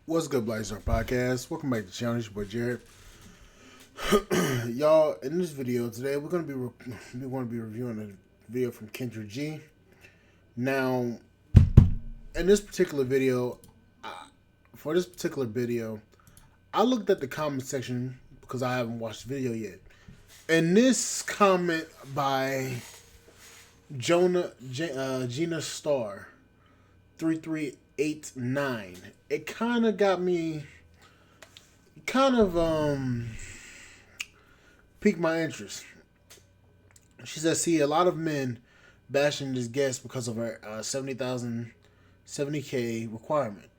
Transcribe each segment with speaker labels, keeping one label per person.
Speaker 1: What's good, Black Star Podcast? Welcome back to the channel. It's your boy Jared. Y'all, in this video today, we're going to be reviewing a video from Kendra G. Now, in this particular video, for this particular video, I looked at the comment section because I haven't watched the video yet. And this comment by Gina Star 3389, it kind of got me, piqued my interest. She says, "See, a lot of men bashing this guest because of her 70K requirement.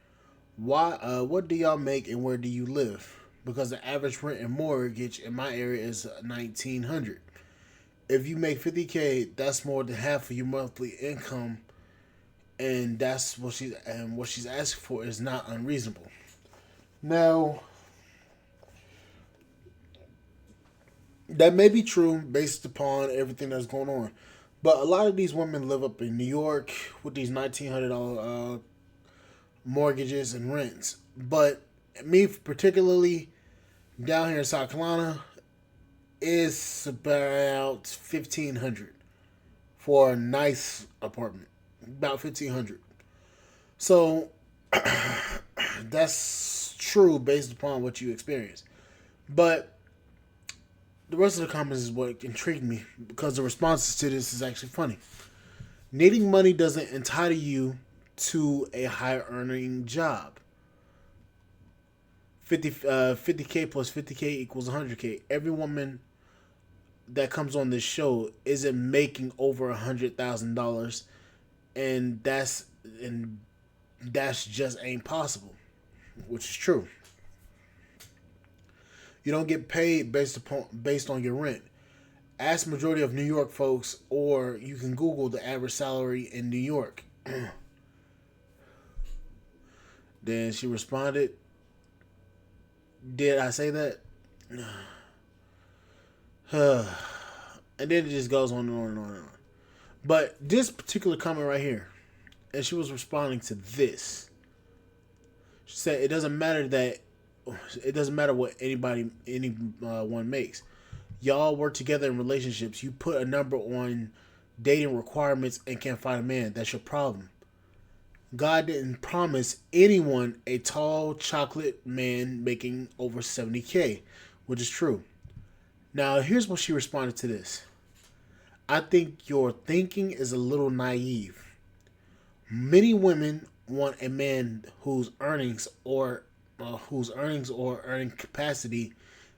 Speaker 1: Why? What do y'all make and where do you live? Because the average rent and mortgage in my area is 1,900. If you make 50K, that's more than half of your monthly income, and that's what she's asking for is not unreasonable." Now, that may be true based upon everything that's going on, but a lot of these women live up in New York with these $1,900 mortgages and rents. But me particularly down here in South Carolina is about 1,500 for a nice apartment. About 1,500. So that's true based upon what you experience. But the rest of the comments is what intrigued me because the responses to this is actually funny. Needing money doesn't entitle you to a higher earning job. 50K plus 50K equals 100K. Every woman that comes on this show isn't making over $100,000, and that's just ain't possible, which is true. You don't get paid based on your rent. Ask majority of New York folks, or you can Google the average salary in New York. Then she responded, "Did I say that?" And then it just goes on and on and on and on. But this particular comment right here, and she was responding to this. She said, It doesn't matter what anyone makes. Y'all work together in relationships. You put a number on dating requirements and can't find a man. That's your problem. God didn't promise anyone a tall chocolate man making over 70K, which is true. Now, here's what she responded to this. "I think your thinking is a little naive. Many women want a man whose earnings or earning capacity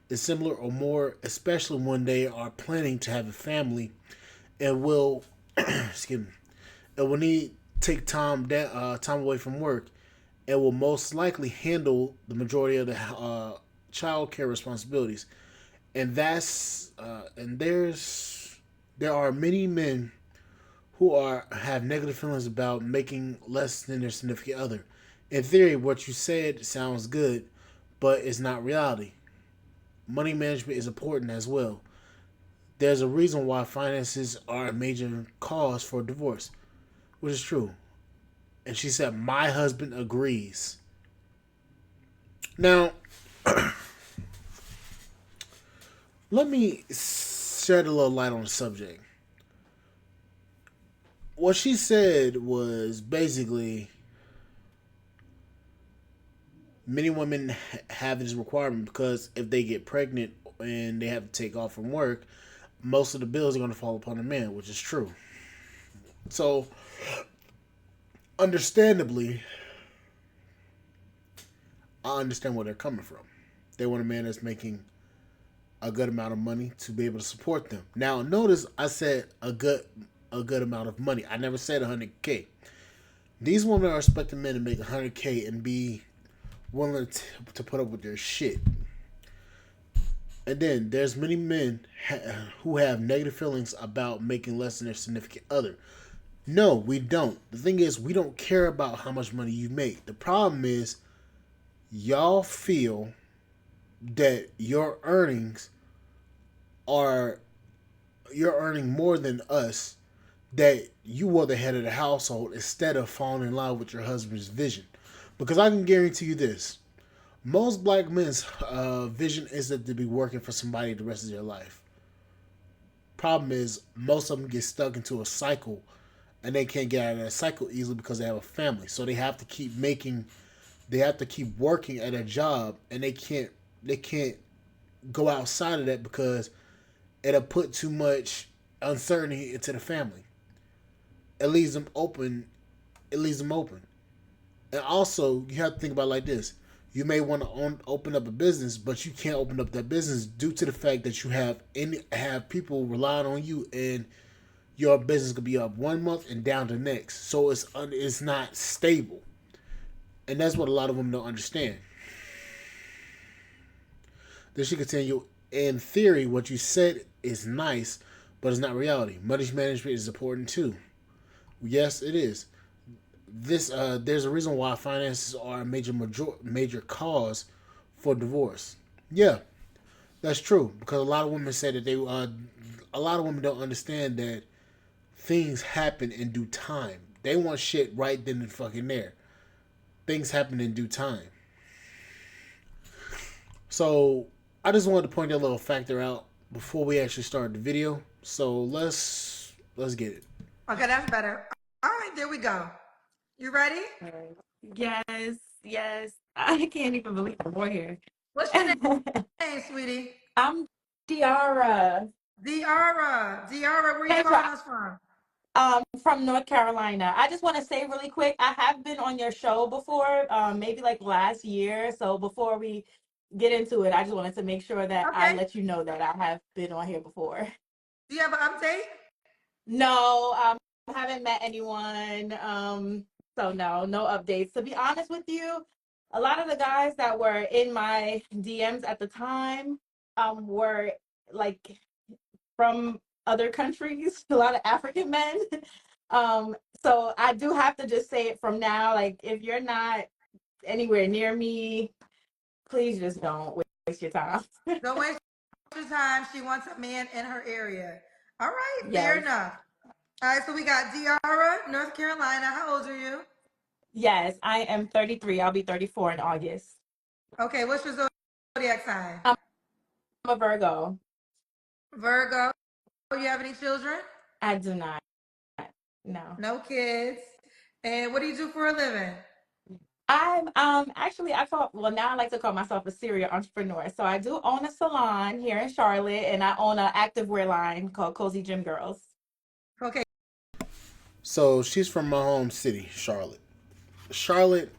Speaker 1: is similar or more, especially when they are planning to have a family and will excuse me, and will need take time away from work, and will most likely handle the majority of the child care responsibilities. And there are many men who have negative feelings about making less than their significant other. In theory, what you said sounds good, but it's not reality. Money management is important as well. There's a reason why finances are a major cause for divorce," which is true. And she said, "My husband agrees." Now, let me shed a little light on the subject. What she said was basically, many women have this requirement because if they get pregnant and they have to take off from work, most of the bills are going to fall upon the man, which is true. So, understandably, I understand where they're coming from. They want a man that's making a good amount of money to be able to support them. Now, notice I said a good amount of money. I never said 100K. These women are expecting men to make 100K and be willing to put up with their shit. And then there's many men who have negative feelings about making less than their significant other. No, we don't. The thing is, we don't care about how much money you make. The problem is, y'all feel that you're earning more than us, that you were the head of the household instead of falling in line with your husband's vision. Because I can guarantee you this: most black men's vision is that to be working for somebody the rest of their life. Problem is, most of them get stuck into a cycle, and they can't get out of that cycle easily because they have a family. So they have to keep making, they have to keep working at a job, and they can't go outside of that because it'll put too much uncertainty into the family. It leaves them open. It leaves them open. And also, you have to think about it like this: you may want to open up a business, but you can't open up that business due to the fact that you have people relying on you, and your business could be up 1 month and down the next. So it's not stable, and that's what a lot of them don't understand. Then she continued, in theory, what you said is nice, but it's not reality. Money management is important too. Yes, it is. There's a reason why finances are a major cause for divorce. Yeah, that's true because a lot of women say that a lot of women don't understand that things happen in due time. They want shit right then and fucking there. Things happen in due time. So I just wanted to point that little factor out before we actually start the video. So let's get it.
Speaker 2: Okay, that's better. All right, there we go. You ready?
Speaker 3: Yes, yes. I can't even believe we're here.
Speaker 2: What's your name, sweetie?
Speaker 3: I'm Diara.
Speaker 2: Diara. Diara, where you
Speaker 3: Hey,
Speaker 2: calling us from?
Speaker 3: from North Carolina. I just want to say really quick, I have been on your show before, maybe like last year. So before we get into it, I just wanted to make sure that I
Speaker 2: Okay.
Speaker 3: let you know that I have been on here before.
Speaker 2: Do you have an update?
Speaker 3: No, I haven't met anyone. So no updates. To be honest with you, a lot of the guys that were in my DMs at the time, were like from other countries, a lot of African men. So I do have to just say it from now, like if you're not anywhere near me, please just don't waste your time.
Speaker 2: Don't waste your time. She wants a man in her area. All right, fair
Speaker 3: Yes.
Speaker 2: enough. All right, so we got Diara, North Carolina. How old are you?
Speaker 3: Yes, I am 33. I'll be 34 in August.
Speaker 2: Okay, what's your zodiac sign?
Speaker 3: I'm a Virgo.
Speaker 2: Virgo. Do you have any children?
Speaker 3: I do not. No.
Speaker 2: No kids. And what do you do for a living?
Speaker 3: I'm actually I call well now I like to call myself a serial entrepreneur. So I do own a salon here in Charlotte and I own an activewear line called Cozy Gym Girls.
Speaker 2: Okay,
Speaker 1: So she's from my home city, Charlotte. Charlotte,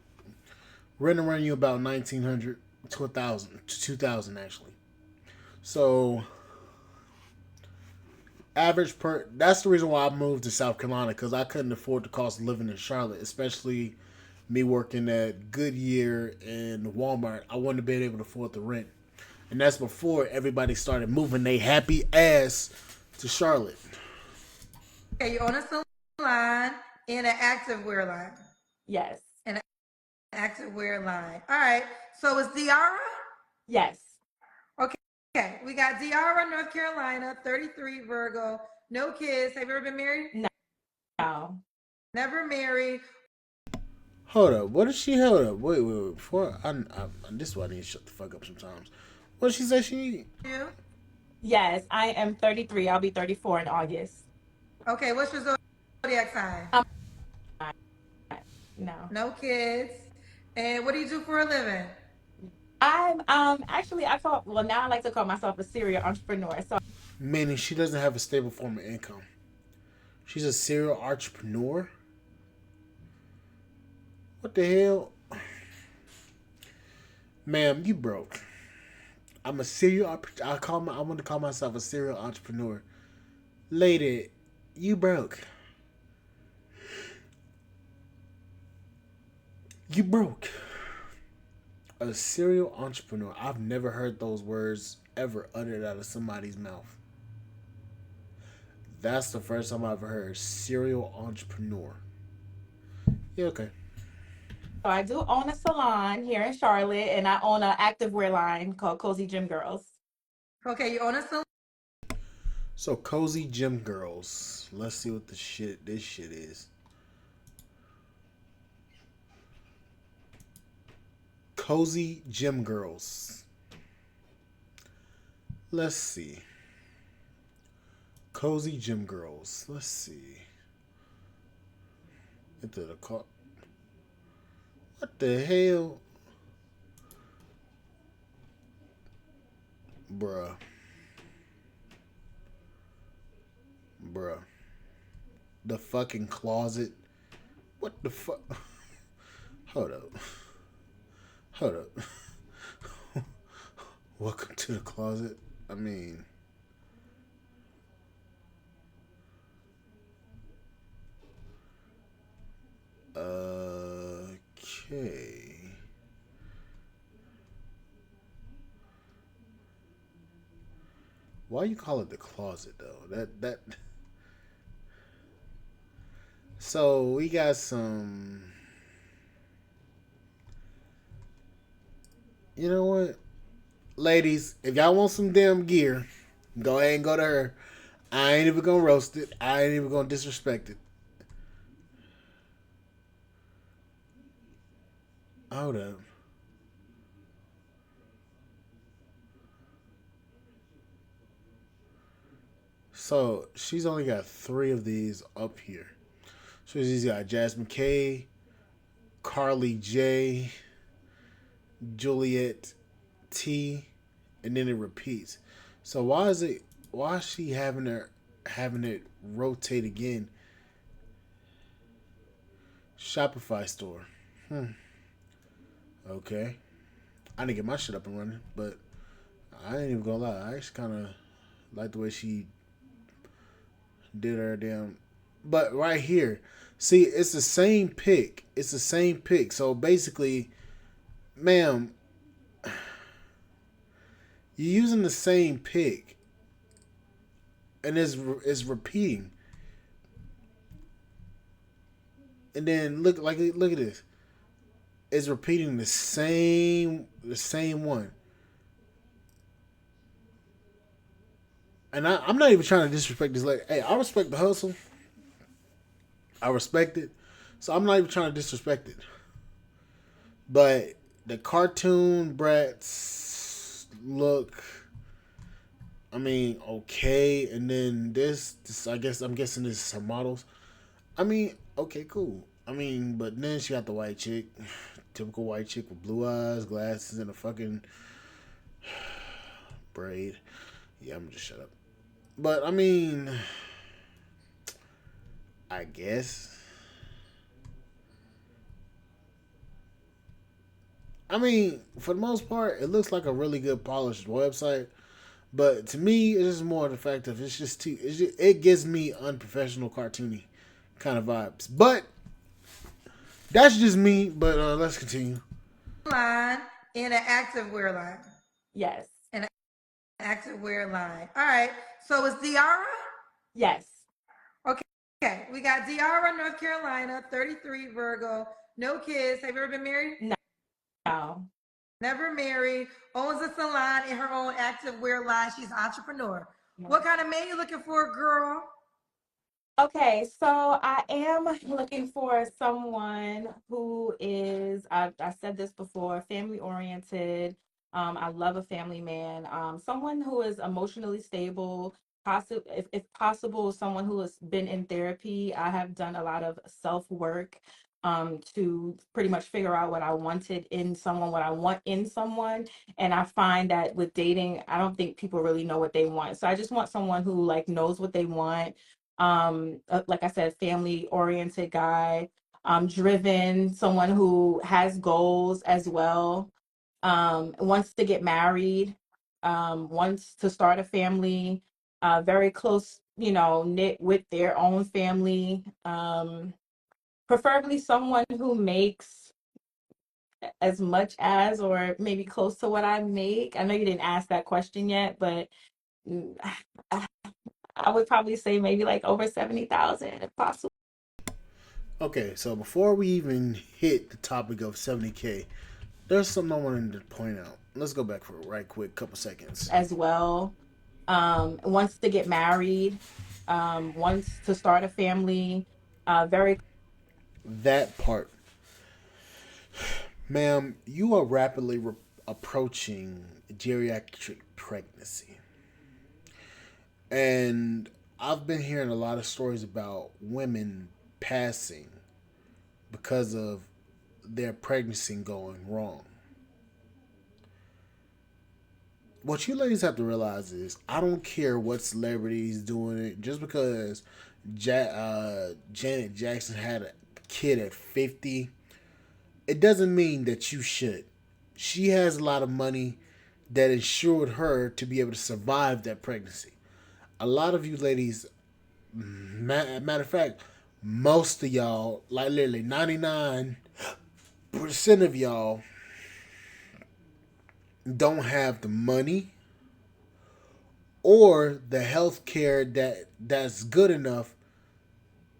Speaker 1: rent around you about 1900 to 1000 to 2000 actually. So average per that's the reason why I moved to South Carolina because I couldn't afford the cost of living in Charlotte, especially me working at Goodyear and Walmart. I wouldn't have been able to afford the rent, and that's before everybody started moving they happy ass to Charlotte.
Speaker 2: you own a salon and an activewear line.
Speaker 3: Yes.
Speaker 2: And activewear line. All right. So it's Diara?
Speaker 3: Yes.
Speaker 2: Okay. Okay. We got Diara, North Carolina, 33, Virgo, no kids. Have you ever been married?
Speaker 3: No.
Speaker 2: Never married.
Speaker 1: Hold up, what did she hold up? Wait. Before this is why I need to shut the fuck up sometimes. What did she say she?
Speaker 2: You?
Speaker 3: Yes, I am 33. I'll be 34 in August.
Speaker 2: Okay. What's your zodiac sign?
Speaker 3: Um, no.
Speaker 2: No kids. And what do you do for a living?
Speaker 3: I'm actually I call well now I like to call myself a serial entrepreneur. So
Speaker 1: Meaning she doesn't have a stable form of income. She's a serial entrepreneur. What the hell, ma'am? You broke. I'm a serial. I want to call myself a serial entrepreneur. Lady, you broke. You broke. A serial entrepreneur. I've never heard those words ever uttered out of somebody's mouth. That's the first time I've ever heard serial entrepreneur. Yeah, okay.
Speaker 3: I do own a salon here in Charlotte and I own an activewear line called Cozy Gym Girls.
Speaker 2: Okay. You own a salon.
Speaker 1: So cozy gym girls. Let's see what this shit is. Cozy Gym Girls. Let's see. Cozy Gym Girls. Let's see. Into the car. What the hell? Bruh. Bruh. The fucking closet. What the fuck? Hold up. Hold up. Welcome to the closet. I mean, okay. Why you call it the closet though? That. So we got some. You know what, ladies? If y'all want some damn gear, go ahead and go to her. I ain't even gonna roast it. I ain't even gonna disrespect it. Hold up. So she's only got 3 of these up here. So she's got Jasmine K, Carly J, Juliet T, and then it repeats. So why is it? Why is she having it rotate again? Shopify store. Hmm. Okay. I didn't get my shit up and running, but I ain't even gonna lie. I actually kind of like the way she did her damn. But right here, see, it's the same pick. It's the same pick. So basically, ma'am, you're using the same pick, and it's repeating. And then look at this. It's repeating the same one. And I'm not even trying to disrespect this lady. Hey, I respect the hustle. I respect it. So I'm not even trying to disrespect it. But the cartoon brats look, I mean, okay. And then this I guess I'm guessing this is her models. I mean, okay, cool. I mean, but then she got the white chick, typical white chick with blue eyes, glasses, and a fucking braid. Yeah, I'm gonna just shut up. But I mean, I guess. I mean, for the most part, it looks like a really good polished website. But to me, it's just more the fact of it's just too. It gives me unprofessional, cartoony kind of vibes. But that's just me. But let's continue.
Speaker 2: Line in an active wear line.
Speaker 3: Yes.
Speaker 2: An active wear line. All right. So it's Diara?
Speaker 3: Yes.
Speaker 2: Okay. Okay. We got Diara, North Carolina, 33, Virgo, no kids. Have you ever been married?
Speaker 3: No.
Speaker 2: Never married. Owns a salon in her own active wear line. She's an entrepreneur. What kind of man you looking for, girl?
Speaker 3: Okay, so I am looking for someone who is, I said this before, family oriented. I love a family man. Someone who is emotionally stable, if possible, someone who has been in therapy. I have done a lot of self work to pretty much figure out what I wanted in someone, what I want in someone. And I find that with dating, I don't think people really know what they want. So I just want someone who like knows what they want, like I said, family oriented guy, driven, someone who has goals as well, wants to get married, wants to start a family, very close, knit with their own family, preferably someone who makes as much as or maybe close to what I make. I know you didn't ask that question yet, but mm, I would probably say maybe like over 70,000 if possible.
Speaker 1: Okay, so before we even hit the topic of 70K, there's something I wanted to point out. Let's go back for a right quick couple seconds.
Speaker 3: As well, wants to get married, wants to start a family, very
Speaker 1: That part. Ma'am, you are rapidly approaching geriatric pregnancy. And I've been hearing a lot of stories about women passing because of their pregnancy going wrong. What you ladies have to realize is I don't care what celebrities doing it. Just because Janet Jackson had a kid at 50, it doesn't mean that you should. She has a lot of money that insured her to be able to survive that pregnancy. A lot of you ladies, matter of fact, most of y'all, like literally 99% of y'all, don't have the money or the health care that's good enough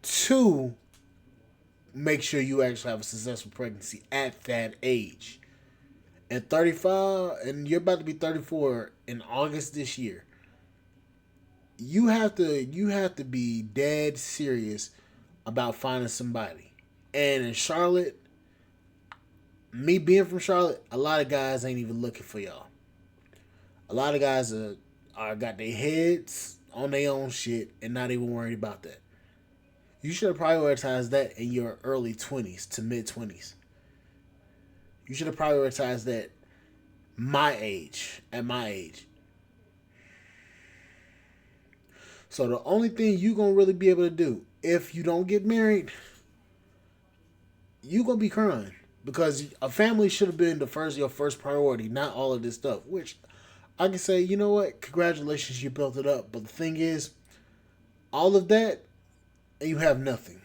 Speaker 1: to make sure you actually have a successful pregnancy at that age. At 35, and you're about to be 34 in August this year, you have to be dead serious about finding somebody. And in Charlotte, me being from Charlotte, a lot of guys ain't even looking for y'all. A lot of guys are got their heads on their own shit and not even worried about that. You should have prioritized that in your early 20s to mid 20s. You should have prioritized that at my age. So the only thing you gonna really be able to do if you don't get married, you gonna be crying because a family should have been your first priority, not all of this stuff. Which I can say, you know what? Congratulations, you built it up. But the thing is, all of that, and you have nothing.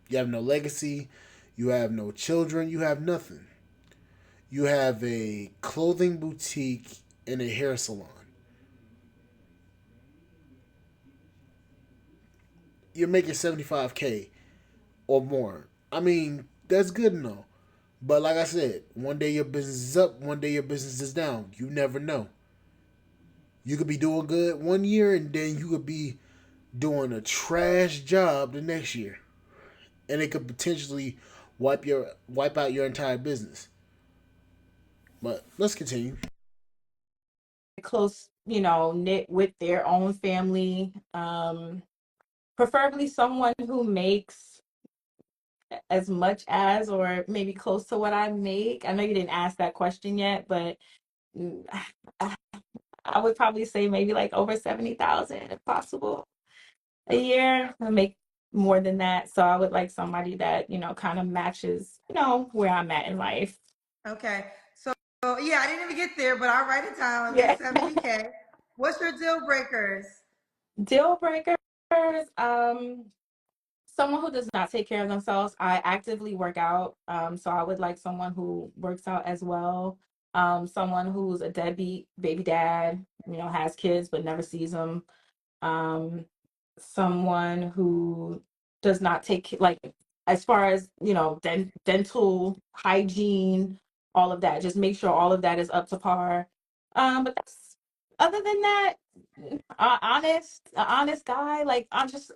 Speaker 1: You have no legacy. You have no children. You have nothing. You have a clothing boutique and a hair salon. You're making 75K or more. I mean, that's good enough. But like I said, one day your business is up, one day your business is down. You never know. You could be doing good one year and then you could be doing a trash job the next year. And it could potentially wipe out your entire business. But let's continue.
Speaker 3: Close, knit with their own family. Preferably someone who makes as much as or maybe close to what I make. I know you didn't ask that question yet, but mm, I I would probably say maybe like over 70,000 if possible a year. I make more than that. So I would like somebody that, kind of matches, where I'm at in life.
Speaker 2: Okay. So yeah, I didn't even get there, but I'll write it down. At
Speaker 3: Yeah.
Speaker 2: least 70K. What's your deal breakers?
Speaker 3: Deal breakers. Um, Someone who does not take care of themselves. I actively work out. So I would like someone who works out as well. Someone who's a deadbeat baby dad, has kids but never sees them. um Someone who does not take, like, as far as dental hygiene, all of that, just make sure all of that is up to par. But that's, other than that, honest guy. Like, I'm just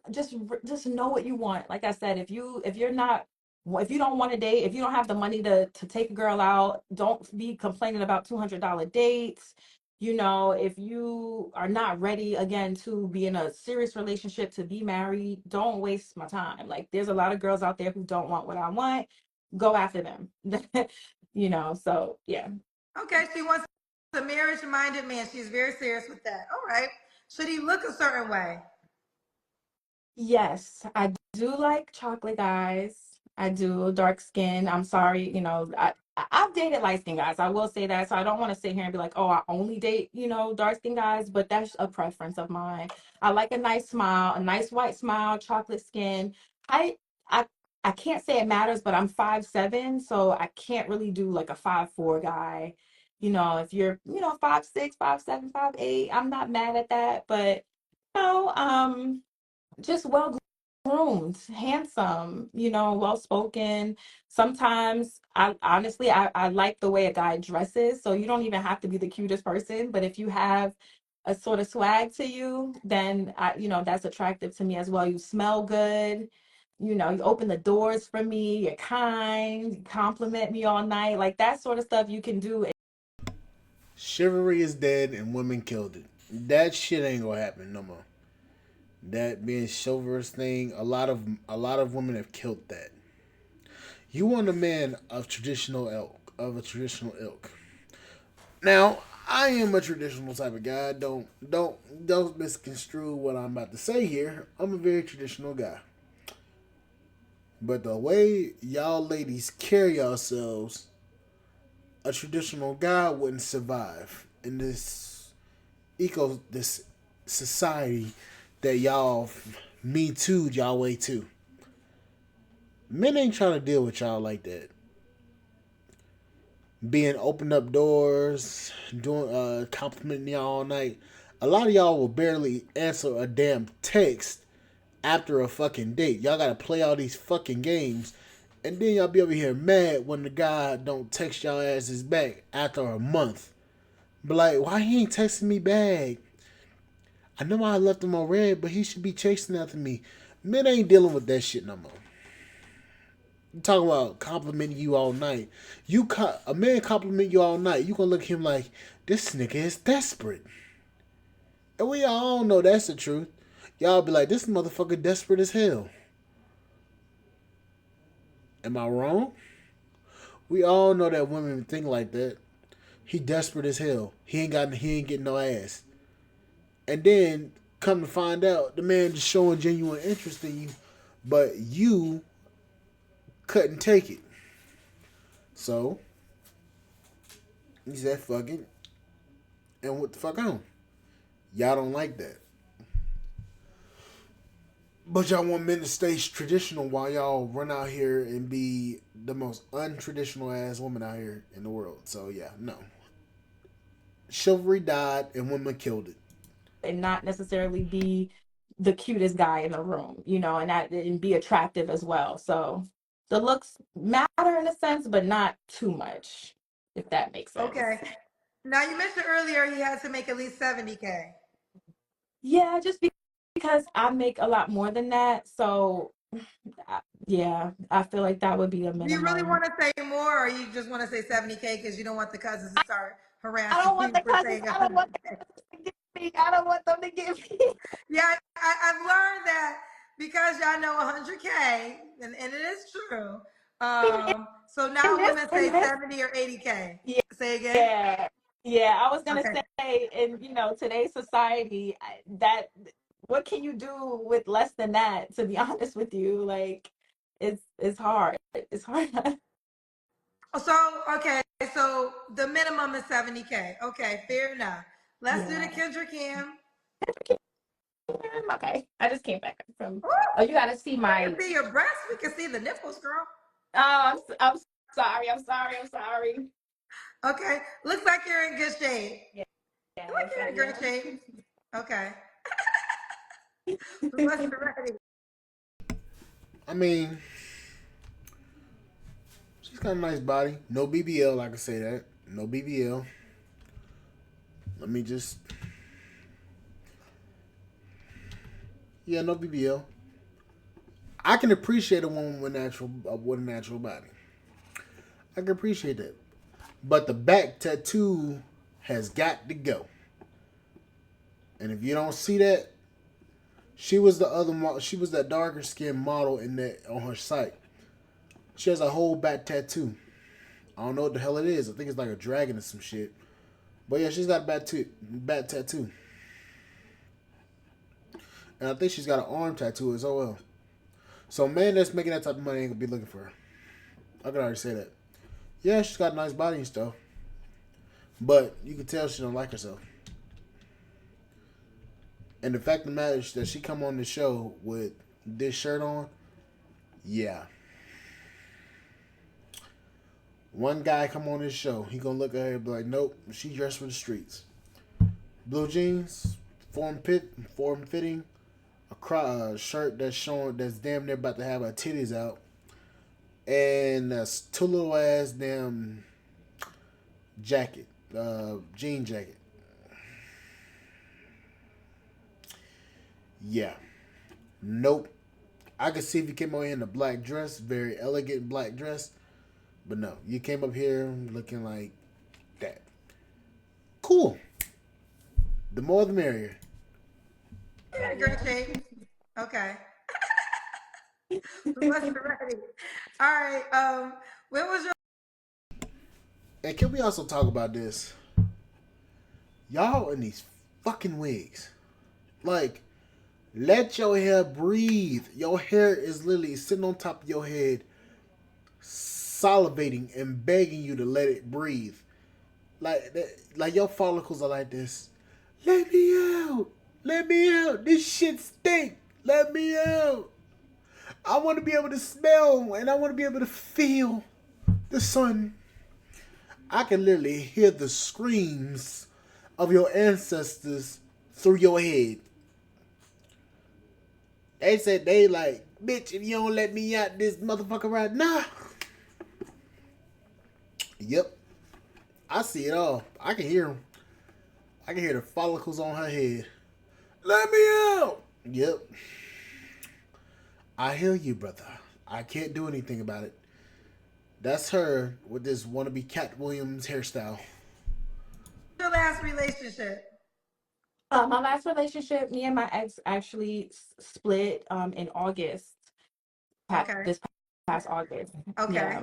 Speaker 3: know what you want. Like I said, if you don't want to date, if you don't have the money to take a girl out, don't be complaining about $200 dates. If you are not ready again to be in a serious relationship, to be married, don't waste my time. Like, there's a lot of girls out there who don't want what I want. Go after them. So yeah.
Speaker 2: Okay, she wants a marriage-minded man. She's very serious with that. All right. Should he look a certain way?
Speaker 3: Yes, I do like chocolate guys. I do dark skin. I'm sorry, I've dated light skin guys. I will say that. So I don't want to sit here and be like, oh, I only date, dark skin guys, but that's a preference of mine. I like a nice smile, a nice white smile, chocolate skin. I I I can't say it matters, but I'm 5'7", so I can't really do like a 5'4" guy. If you're, 5'6", 5'7", 5'8", I'm not mad at that, but no, just well groomed, handsome, well spoken. Sometimes I like the way a guy dresses. So you don't even have to be the cutest person, but if you have a sort of swag to you, then that's attractive to me as well. You smell good. you know, you open the doors for me, you're kind, you compliment me all night. Like that sort of stuff you can do.
Speaker 1: Chivalry is dead and women killed it. That shit ain't gonna happen no more. That being chivalrous thing, a lot of women have killed that. You want a man of traditional ilk. Now, I am a traditional type of guy. Don't misconstrue what I'm about to say here. I'm a very traditional guy. But the way y'all ladies carry yourselves, a traditional guy wouldn't survive in this society that y'all me too y'all way too. Men ain't trying to deal with y'all like that. Being open up doors, doing complimenting y'all all night. A lot of y'all will barely answer a damn text after a fucking date. Y'all gotta play all these fucking games, and then y'all be over here mad when the guy don't text y'all asses back after a month. But like, why he ain't texting me back? I know I left him on red, but he should be chasing after me. Men ain't dealing with that shit no more. You talking about complimenting you all night. A man compliment you all night. You gonna look at him like this nigga is desperate, and we all know that's the truth. Y'all be like, this motherfucker desperate as hell. Am I wrong? We all know that women think like that. He desperate as hell. He ain't getting no ass. And then come to find out, the man just showing genuine interest in you, but you couldn't take it. So he said, "Fuck it," and what the fuck on? Y'all don't like that, but y'all want men to stay traditional while y'all run out here and be the most untraditional ass woman out here in the world. So yeah, no. Chivalry died and women killed it.
Speaker 3: And not necessarily be the cutest guy in the room, you know, and be attractive as well. So the looks matter in a sense, but not too much, if that makes sense.
Speaker 2: Okay. Now you mentioned earlier he had to make at least 70K.
Speaker 3: Yeah, just because I make a lot more than that. So yeah, I feel like that would be a
Speaker 2: Do you really
Speaker 3: minimum.
Speaker 2: want to say more, or you just want to say 70K because you don't want the cousins to start
Speaker 3: I
Speaker 2: harassing
Speaker 3: don't want
Speaker 2: you
Speaker 3: the
Speaker 2: for
Speaker 3: cousins.
Speaker 2: saying
Speaker 3: I don't want
Speaker 2: 100K?
Speaker 3: them to get me. I don't want them to get me.
Speaker 2: Yeah, I've learned that because y'all know 100K, and it is true.
Speaker 3: I
Speaker 2: So
Speaker 3: in
Speaker 2: now
Speaker 3: this,
Speaker 2: women
Speaker 3: in
Speaker 2: say
Speaker 3: this,
Speaker 2: 70 or 80K.
Speaker 3: yeah,
Speaker 2: Say again.
Speaker 3: yeah, yeah. I was gonna
Speaker 2: Okay.
Speaker 3: say, in today's society, that what can you do with less than that? To be honest with you, like it's hard. It's hard.
Speaker 2: So, okay, so the minimum is 70K. Okay, fair enough. Let's do the
Speaker 3: Yeah.
Speaker 2: Kendra Cam.
Speaker 3: Okay. I just came back from.
Speaker 2: Ooh,
Speaker 3: Oh, you gotta see
Speaker 2: we
Speaker 3: my.
Speaker 2: can see your breasts. We can see the nipples, girl.
Speaker 3: I'm sorry. I'm sorry. I'm sorry.
Speaker 2: Okay, looks like you're in good shape.
Speaker 3: Yeah.
Speaker 2: Looks like
Speaker 3: Yes,
Speaker 2: you're
Speaker 3: I
Speaker 2: in great shape. Okay, let's
Speaker 3: am.
Speaker 2: get ready.
Speaker 1: I mean, she's got a nice body. No BBL, I can say that. No BBL. Let me just. Yeah, no BBL. I can appreciate a woman with a natural body. I can appreciate that. But the back tattoo has got to go. And if you don't see that, she was the other she was that darker skinned model in that on her site. She has a whole back tattoo. I don't know what the hell it is. I think it's like a dragon or some shit. But yeah, she's got a back tattoo. And I think she's got an arm tattoo as well. So a man that's making that type of money ain't gonna be looking for her. I can already say that. Yeah, she's got a nice body and stuff. But you can tell she don't like herself. And the fact of the matter is that she come on the show with this shirt on, yeah. One guy come on this show, he gonna look at her and be like, nope, she dressed for the streets. Blue jeans, form fitting, shirt that's damn near about to have her titties out, and a two little ass damn jacket, jean jacket. Yeah, nope. I could see if you came over here in a black dress, very elegant black dress, but no, you came up here looking like that. Cool. The more the merrier.
Speaker 2: You're in great shape. Okay. We wasn't ready. All right. When was your
Speaker 1: And can we also talk about this? Y'all in these fucking wigs. Like, let your hair breathe. Your hair is literally sitting on top of your head, salivating and begging you to let it breathe. Like your follicles are like this. Let me out. Let me out. This shit stink. Let me out. I want to be able to smell and I want to be able to feel the sun. I can literally hear the screams of your ancestors through your head. They said they like, bitch, if you don't let me out this motherfucker right now. Yep. I see it all. I can hear them. I can hear the follicles on her head. Let me out. Yep. I hear you, brother. I can't do anything about it. That's her with this wannabe Cat Williams hairstyle.
Speaker 2: last relationship?
Speaker 3: My last relationship, me and my ex actually split in August,
Speaker 2: Okay.
Speaker 3: this past August.
Speaker 2: Okay.
Speaker 3: Yeah.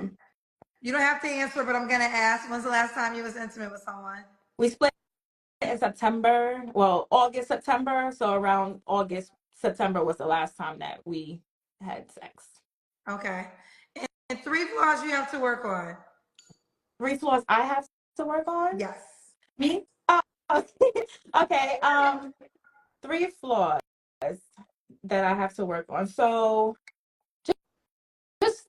Speaker 2: You don't have to answer, but I'm gonna ask. When's the last time you was intimate with someone?
Speaker 3: We split in September, well, August, September. So around August, September was the last time that we had sex.
Speaker 2: Okay. And three flaws you have to work on.
Speaker 3: 3 flaws I have to work on?
Speaker 2: Yes.
Speaker 3: Me? Oh, okay. 3 flaws that I have to work on. So just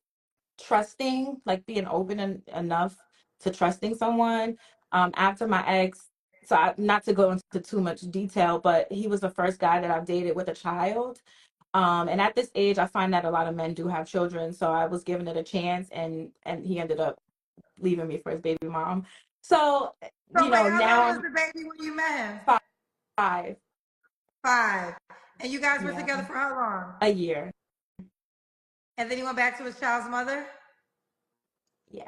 Speaker 3: trusting, like being open enough to trusting someone. After my ex, so not to go into too much detail, but he was the first guy that I've dated with a child. And at this age, I find that a lot of men do have children. So I was giving it a chance, and he ended up leaving me for his baby mom. So
Speaker 2: So wait, how
Speaker 3: now
Speaker 2: long was
Speaker 3: I'm
Speaker 2: the baby when you met him?
Speaker 3: 5.
Speaker 2: 5. And you guys were
Speaker 3: Yeah,
Speaker 2: together for how long?
Speaker 3: a year.
Speaker 2: And then he went back to his child's mother?
Speaker 3: Yeah.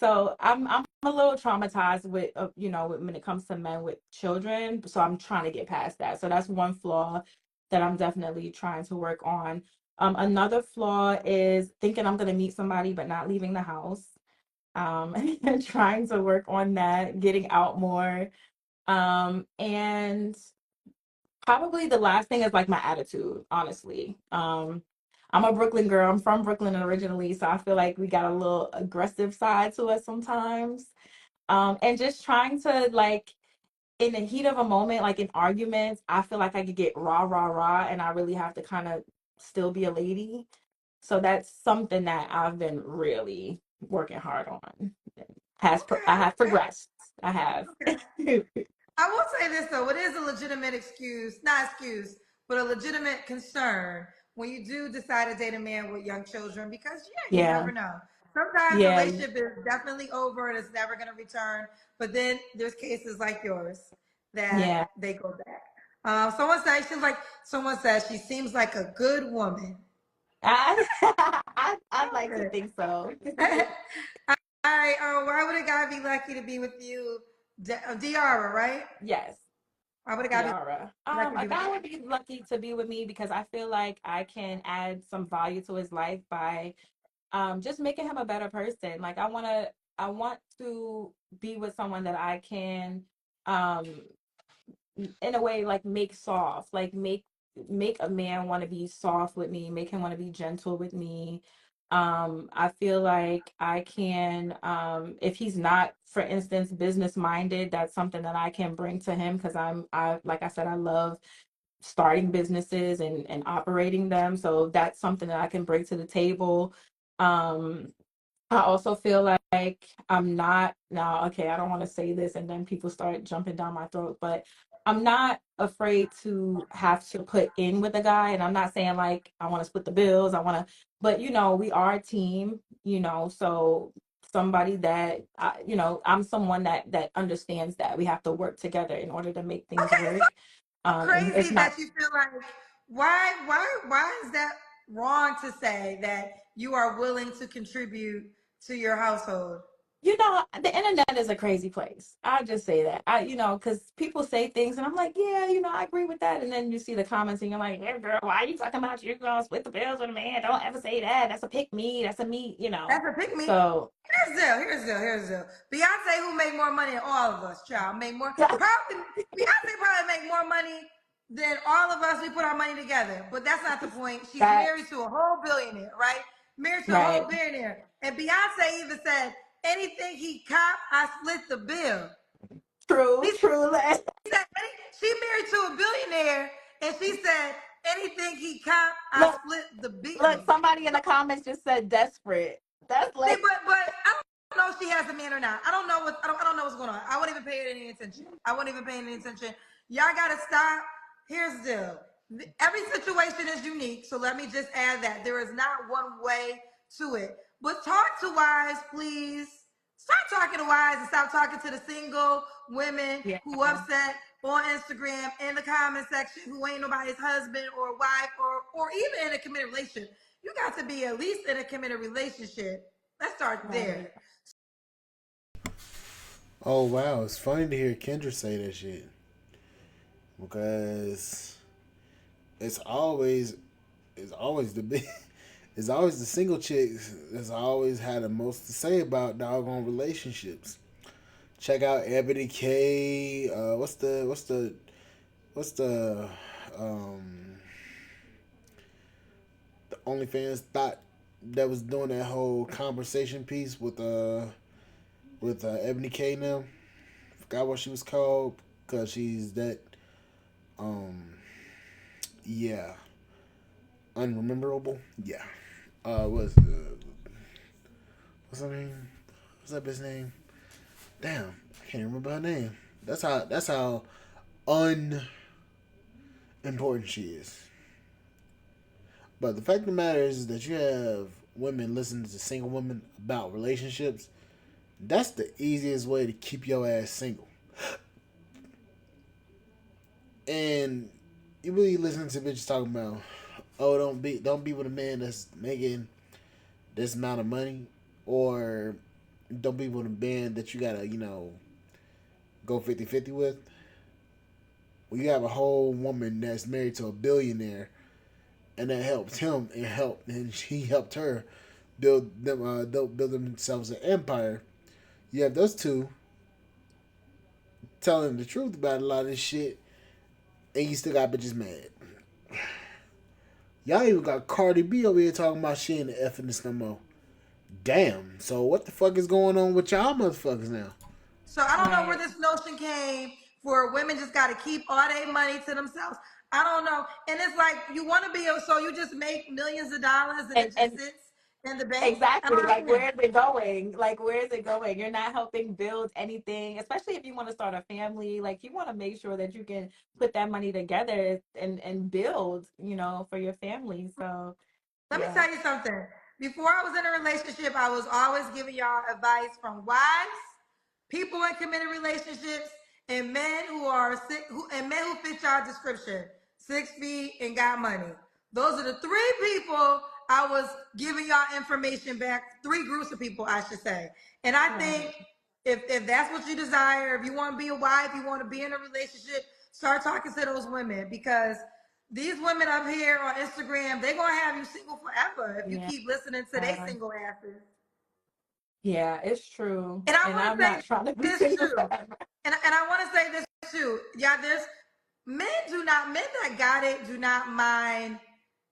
Speaker 3: So I'm a little traumatized with when it comes to men with children. So I'm trying to get past that. So that's one flaw that I'm definitely trying to work on. Another flaw is thinking I'm gonna meet somebody but not leaving the house. And trying to work on that, getting out more. And probably the last thing is like my attitude, honestly. I'm a Brooklyn girl. I'm from Brooklyn originally, so I feel like we got a little aggressive side to us sometimes. And just trying to like in the heat of a moment, like in arguments, I feel like I could get rah rah rah, and I really have to kind of still be a lady. So that's something that I've been really working hard on. I
Speaker 2: Okay,
Speaker 3: have progressed. I have.
Speaker 2: okay. I will say this though, it is a legitimate excuse, not excuse, but a legitimate concern when you do decide to date a man with young children because yeah, you
Speaker 3: Yeah.
Speaker 2: never know. Sometimes the
Speaker 3: Yeah.
Speaker 2: relationship is definitely over and it's never gonna return, but then there's cases like yours that
Speaker 3: Yeah.
Speaker 2: they go back. Someone says she seems like a good woman.
Speaker 3: I I'd like to
Speaker 2: Good.
Speaker 3: think so.
Speaker 2: All right. Why would a guy be lucky to be with you, Diara? Right?
Speaker 3: Yes,
Speaker 2: Why would a guy be
Speaker 3: Diara.
Speaker 2: lucky to
Speaker 3: A
Speaker 2: be with
Speaker 3: guy
Speaker 2: you?
Speaker 3: would be lucky to be with me because I feel like I can add some value to his life by just making him a better person. Like I want to be with someone that I can um in a way like make soft, like make a man want to be soft with me, make him want to be gentle with me. I feel like I can if he's not, for instance, business minded, that's something that I can bring to him because I like I said, I love starting businesses and operating them, so that's something that I can bring to the table. um I also feel like I'm not now, okay, I don't want to say this and then people start jumping down my throat, but I'm not afraid to have to put in with a guy. And I'm not saying like I want to split the bills, but we are a team, so somebody that I'm someone that understands that we have to work together in order to make things
Speaker 2: Okay,
Speaker 3: work.
Speaker 2: so
Speaker 3: And it's
Speaker 2: crazy
Speaker 3: not
Speaker 2: that you feel like why is that? wrong to say that you are willing to contribute to your household?
Speaker 3: The internet is a crazy place. I'll just say that. Because people say things and I'm like, yeah, I agree with that. And then you see the comments and you're like, yeah, girl, why are you talking about you gonna split the bills with a man? Don't ever say that. That's a pick me. That's a me.
Speaker 2: That's a pick me.
Speaker 3: So,
Speaker 2: Here's the deal. Beyonce, who make more money than all of us, child, make more. Probably Beyonce probably make more money than all of us. We put our money together, but that's not the point. She's
Speaker 3: that,
Speaker 2: married to a whole billionaire, right? Married to a
Speaker 3: right.
Speaker 2: whole billionaire, and Beyonce even said, "Anything he cop, I split the bill."
Speaker 3: True,
Speaker 2: She
Speaker 3: true.
Speaker 2: said she married to a billionaire, and she said, "Anything he cop, I
Speaker 3: Look,
Speaker 2: split the bill."
Speaker 3: look, somebody in the comments just said desperate. That's
Speaker 2: See,
Speaker 3: like,
Speaker 2: but I don't know if she has a man or not. I don't know what's going on. I won't even pay it any attention. I won't even pay any attention. Y'all gotta stop. Here's the deal. Every situation is unique, so let me just add that there is not one way to it. But talk to wives, please. Start talking to wives and stop talking to the single women
Speaker 3: yeah,
Speaker 2: who upset on Instagram in the comment section who ain't nobody's husband or wife or even in a committed relationship. You got to be at least in a committed relationship. Let's start
Speaker 3: right.
Speaker 2: there.
Speaker 1: Oh wow, it's funny to hear Kendra say that shit because it's always it's always the big it's always the single chicks that's always had the most to say about doggone relationships. Check out Ebony K. What's the um the OnlyFans thought that was doing that whole conversation piece with Ebony K now. Forgot what she was called because she's that um yeah unrememberable. Yeah. What's her name? What's that bitch name? Damn, I can't remember her name. That's how unimportant she is. But the fact of the matter is that you have women listening to single women about relationships. That's the easiest way to keep your ass single. And you really listen to bitches talking about, oh, don't be with a man that's making this amount of money, or don't be with a man that you gotta go 50-50 with. Well, you have a whole woman that's married to a billionaire, and that helps him and he helped her build themselves an empire. You have those two telling the truth about a lot of this shit, and you still got bitches mad. Y'all even got Cardi B over here talking about she ain't the F in this no more. Damn. So what the fuck is going on with y'all motherfuckers now?
Speaker 2: So I don't know where
Speaker 3: Right.
Speaker 2: this notion came for women just got to keep all their money to themselves. I don't know. And it's like you want to be, so you just make millions of dollars and
Speaker 3: And
Speaker 2: it just
Speaker 3: and
Speaker 2: sits in the bank. I
Speaker 3: exactly,
Speaker 2: don't
Speaker 3: like
Speaker 2: understand.
Speaker 3: where is it going? Like where is it going? You're not helping build anything, especially if you want to start a family. Like you want to make sure that you can put that money together and build, for your family. So,
Speaker 2: Let me
Speaker 3: yeah.
Speaker 2: tell you something. Before I was in a relationship, I was always giving y'all advice from wives, people in committed relationships, and men who are sick, and men who fit y'all description, 6 feet and got money. Those are the three people I was giving y'all information back. Three groups of people, I should say. And I
Speaker 3: Right.
Speaker 2: think if that's what you desire, if you want to be a wife, you want to be in a relationship, start talking to those women because these women up here on Instagram, they're gonna have you single forever if you
Speaker 3: Yeah.
Speaker 2: keep listening to they single asses.
Speaker 3: Yeah, it's true.
Speaker 2: And I
Speaker 3: And
Speaker 2: want
Speaker 3: I'm
Speaker 2: to say
Speaker 3: not trying to be
Speaker 2: this
Speaker 3: single
Speaker 2: too.
Speaker 3: forever.
Speaker 2: And I want to say this too. Yeah, there's men that got it do not mind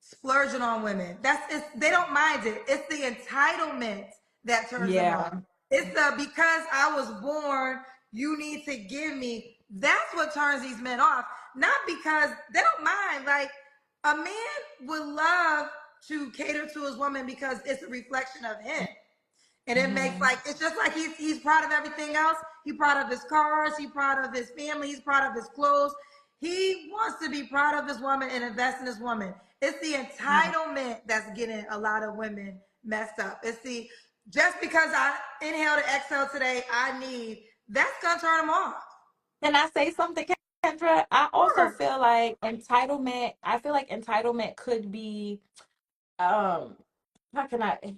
Speaker 2: splurging on women. They don't mind it. It's the entitlement that turns them
Speaker 3: Yeah.
Speaker 2: off. It's the because I was born, you need to give me. That's what turns these men off. Not because they don't mind. Like a man would love to cater to his woman because it's a reflection of him. And it makes
Speaker 3: Hmm.
Speaker 2: like it's just like he's proud of everything else. He's proud of his cars. He's proud of his family. He's proud of his clothes. He wants to be proud of his woman and invest in his woman. It's the
Speaker 3: Yeah.
Speaker 2: entitlement that's getting a lot of women messed up. It's the just because I inhaled and exhaled today, I need that's gonna turn them off.
Speaker 3: Can I say something, Kendra? I also
Speaker 2: Sure.
Speaker 3: feel like entitlement could be um how can okay,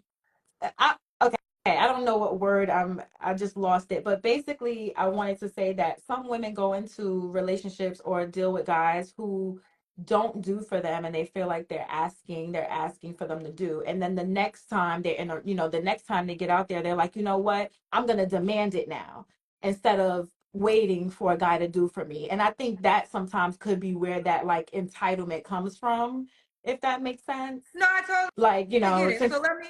Speaker 3: I don't know what word I just lost it, but basically I wanted to say that some women go into relationships or deal with guys who don't do for them, and they feel like they're asking for them to do, and then the next time they're in a, the next time they get out there, they're like, you know what, I'm gonna demand it now, instead of waiting for a guy to do for me. And I think that sometimes could be where that like entitlement comes from, if that makes sense.
Speaker 2: No, I
Speaker 3: Like,
Speaker 2: totally get it.
Speaker 3: since
Speaker 2: So let me,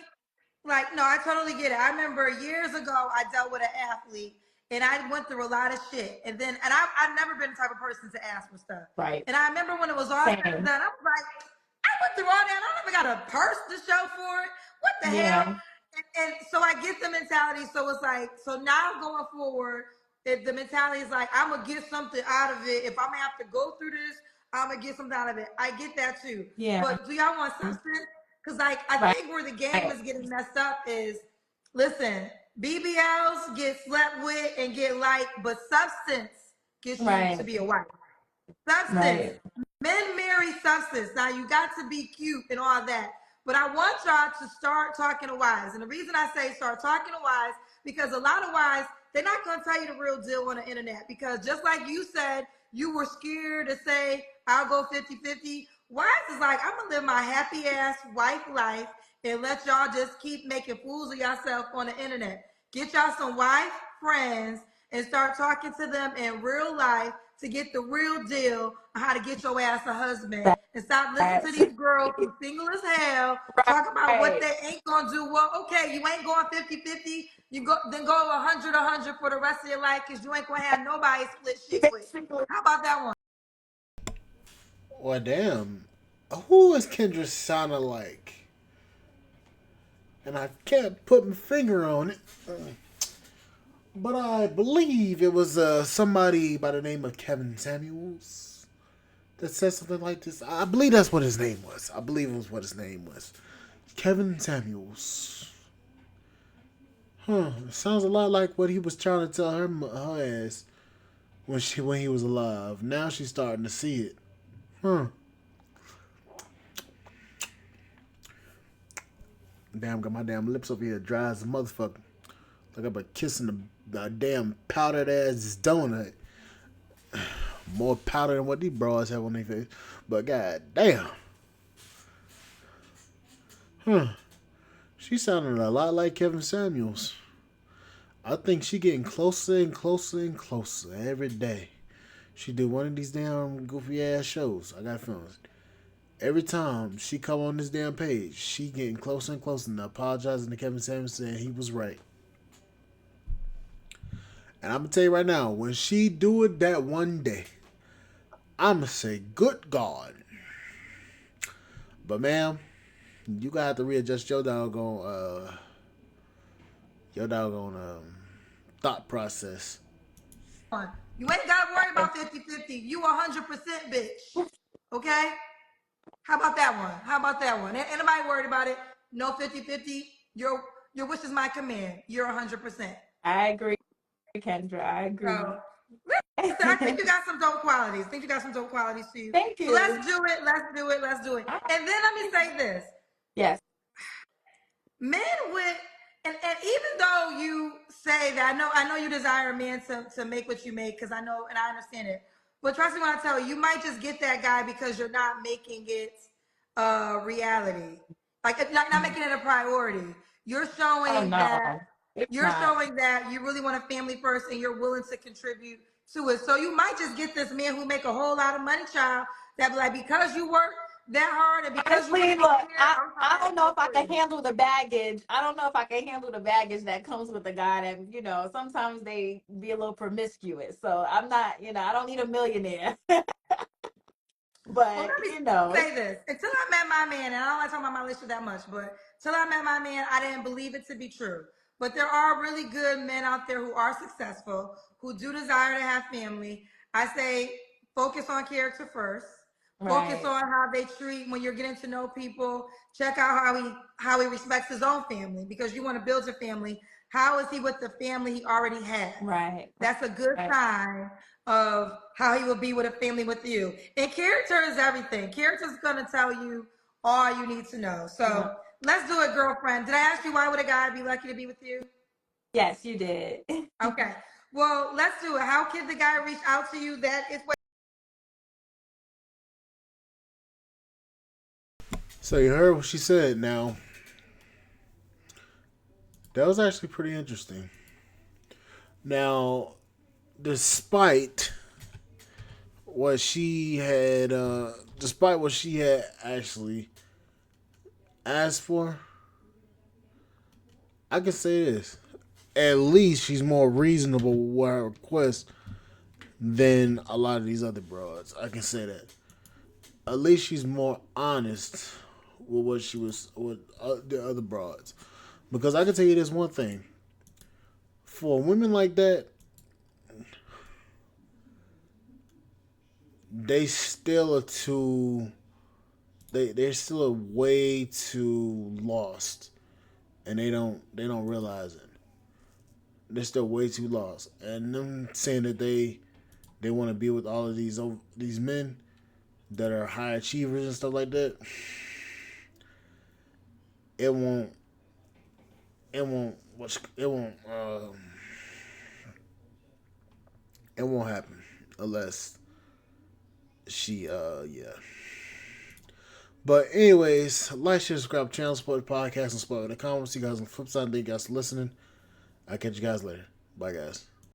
Speaker 2: like, no, I totally get it. I remember years ago, I dealt with an athlete and I went through a lot of shit. And then, and I've never been the type of person to ask for stuff.
Speaker 3: right.
Speaker 2: And I remember when it was all said and
Speaker 3: Same.
Speaker 2: done, I was like, I went through all that. I don't even got a purse to show for it. What the hell?
Speaker 3: Yeah.
Speaker 2: And so I get the mentality. So it's like, so now going forward, if the mentality is like, I'm going to get something out of it. If I'm going to have to go through this, I'm going to get something out of it. I get that too.
Speaker 3: Yeah.
Speaker 2: But do y'all want substance? Because like I
Speaker 3: Right.
Speaker 2: think where the game is getting messed up is, listen, BBLs get slept with and get liked, but substance gets you to
Speaker 3: Right.
Speaker 2: be a wife. Substance.
Speaker 3: Right.
Speaker 2: Men marry substance. Now you got to be cute and all that. But I want y'all to start talking to wives. And the reason I say start talking to wives, because a lot of wives, they're not going to tell you the real deal on the internet. Because just like you said, you were scared to say, I'll go 50-50. Wives is like, I'm going to live my happy ass wife life and let y'all just keep making fools of yourself on the internet. Get y'all some wife friends and start talking to them in real life to get the real deal on how to get your ass a husband, and stop listening to
Speaker 3: That's
Speaker 2: these girls who single as hell talk about what
Speaker 3: right.
Speaker 2: they ain't gonna do. Well, okay, you ain't going 50-50. You go then go 100 for the rest of your life because you ain't gonna have nobody split shit with.
Speaker 3: Basically,
Speaker 2: How about that one?
Speaker 1: Well, damn. Who is Kendra sounding like? And I can't put my finger on it. But I believe it was somebody by the name of Kevin Samuels that said something like this. I believe that's what his name was. I believe it was what his name was. Kevin Samuels. Huh. It sounds a lot like what he was trying to tell her ass when he was alive. Now she's starting to see it. Huh. Damn, got my damn lips over here dry as a motherfucker. Like I've been kissing a damn powdered ass donut. More powder than what these bras have on their face. But god damn. Huh. She sounded a lot like Kevin Samuels. I think she getting closer and closer and closer every day. She do one of these damn goofy ass shows. I got feelings. Every time she come on this damn page, she getting closer and closer and apologizing to Kevin Samuels saying he was right. And I'm gonna tell you right now, when she do it that one day, I'ma say, good God. But ma'am, you gotta have to readjust your doggone thought process.
Speaker 2: You ain't gotta worry about 50-50. You 100% bitch. Okay? How about that one? How about that one? Anybody worried about it? No 50-50. Your wish is my command. You're 100%.
Speaker 3: I agree, Kendra. I
Speaker 2: So
Speaker 3: agree.
Speaker 2: listen, I think you got some dope qualities. I think you got some dope qualities too.
Speaker 3: Thank
Speaker 2: So
Speaker 3: you.
Speaker 2: let's do it. Let's do it. Let's do it. And then let me say this.
Speaker 3: Yes.
Speaker 2: Men with and even though you say that, I know you desire a man to make what you make, because I know and I understand it. But trust me when I tell you, you might just get that guy because you're not making it a reality. Like not making it a priority. You're
Speaker 3: Oh
Speaker 2: showing that
Speaker 3: no, it's not.
Speaker 2: you really want a family first and you're willing to contribute to it. So you might just get this man who make a whole lot of money, child, that be like, because you work that hard and because you really
Speaker 3: Honestly,
Speaker 2: don't
Speaker 3: look,
Speaker 2: care,
Speaker 3: I
Speaker 2: I'm trying
Speaker 3: I
Speaker 2: to
Speaker 3: don't
Speaker 2: make
Speaker 3: know
Speaker 2: it
Speaker 3: if I
Speaker 2: for
Speaker 3: can
Speaker 2: you.
Speaker 3: handle the baggage. I don't know if I can handle the baggage that comes with a guy that, sometimes they be a little promiscuous. So I'm not, I don't need a millionaire.
Speaker 2: Well,
Speaker 3: But,
Speaker 2: let me say this. Until I met my man, and I don't like talking about my relationship that much, but until I met my man, I didn't believe it to be true. But there are really good men out there who are successful, who do desire to have family. I say focus on character first. Focus
Speaker 3: right,
Speaker 2: on how they treat when you're getting to know people. Check out how he respects his own family, because you want to build a family. How is he with the family he already has?
Speaker 3: right,
Speaker 2: That's a good
Speaker 3: right,
Speaker 2: sign of how he will be with a family with you. And character is everything. Character is going to tell you all you need to know. So let's do it, girlfriend. Did I ask you why would a guy be lucky to be with you?
Speaker 3: Yes, you did.
Speaker 2: Okay. Well, let's do it. How can the guy reach out to you? That is what.
Speaker 1: So you heard what she said. Now that was actually pretty interesting. Now, despite despite what she had actually asked for, I can say this: at least she's more reasonable with her request than a lot of these other broads. I can say that. At least she's more honest with what she was with the other broads. Because I can tell you this one thing: for women like that, they still are too. They're still way too lost, and they don't realize it. They're still way too lost, and them saying that they want to be with all of these men that are high achievers and stuff like that. It won't. It won't. It won't. It won't happen unless she. Yeah. But anyways, like, share, subscribe, channel, support the podcast, and support the comments. See you guys on the flip side. Thank you guys for listening. I'll catch you guys later. Bye, guys.